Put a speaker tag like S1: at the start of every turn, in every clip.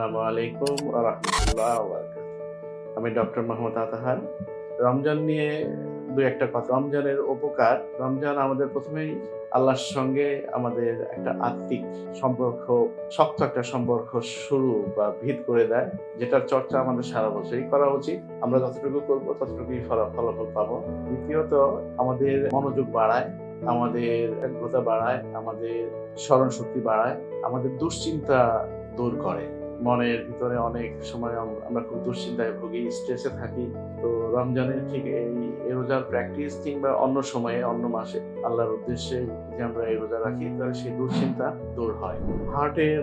S1: আসসালামু আলাইকুম ওয়া রাহমাতুল্লাহি ওয়া বারাকাতুহু। আমি ডক্টর মোহাম্মদ আতাহার। রমজান নিয়ে ২-১ কথা। রমজানের উপকার, রমজান আমাদের ১ম এই আল্লাহর সঙ্গে আমাদের একটা আত্মিক সম্পর্ক, শক্ত একটা সম্পর্ক শুরু বা ভিত করে দেয়, যেটার চর্চা আমাদের সারা বছরই করা উচিত। আমরা যতটুকু করব ততটুকুই ফলাফল পাবো। দ্বিতীয়ত, আমাদের মনোযোগ বাড়ায়, আমাদের একাগ্রতা বাড়ায়, আমাদের স্মরণশক্তি বাড়ায়, আমাদের দুশ্চিন্তা দূর করে। মনের ভিতরে অনেক সময় আমরা খুব দুশ্চিন্তায় ভুগি, স্ট্রেসে থাকি। তো রমজানের ঠিক এই রোজার প্র্যাকটিস কিংবা অন্য সময়ে, অন্য মাসে আল্লাহর উদ্দেশ্যে যদি আমরা এই রোজা রাখি, তাহলে সেই দুশ্চিন্তা দূর হয়। হার্টের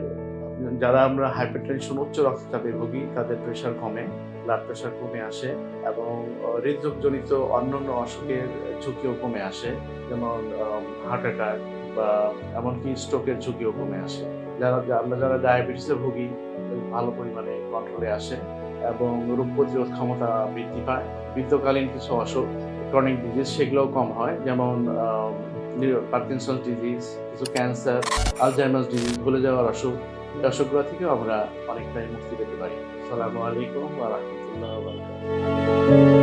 S1: যারা আমরা হাইপারটেনশন, উচ্চ রক্তচাপে ভুগি, তাদের প্রেশার কমে, ব্লাড প্রেশার কমে আসে এবং হৃদরোগজনিত অন্যান্য অসুখের ঝুঁকিও কমে আসে, যেমন হার্ট অ্যাটাক বা এমনকি স্ট্রোকের ঝুঁকিও কমে আসে। আমরা যারা ডায়াবেটিসে ভুগি, ভালো পরিমাণে কন্ট্রোলে আসে এবং রোগ প্রতিরোধ ক্ষমতা বৃদ্ধি পায়। বৃদ্ধকালীন কিছু অসুখ, ক্রনিক ডিজিজ, সেগুলোও কম হয়, যেমন পার্কিনসন্স ডিজিজ, কিছু ক্যান্সার, আলজাইমার্স ডিজিজ, ভুলে যাওয়ার অসুখ। এই অসুখগুলো থেকেও আমরা অনেকটাই মুক্তি পেতে পারি। আসসালামু আলাইকুম ওয়া রাহমাতুল্লাহি ওয়া বারাকাতুহু।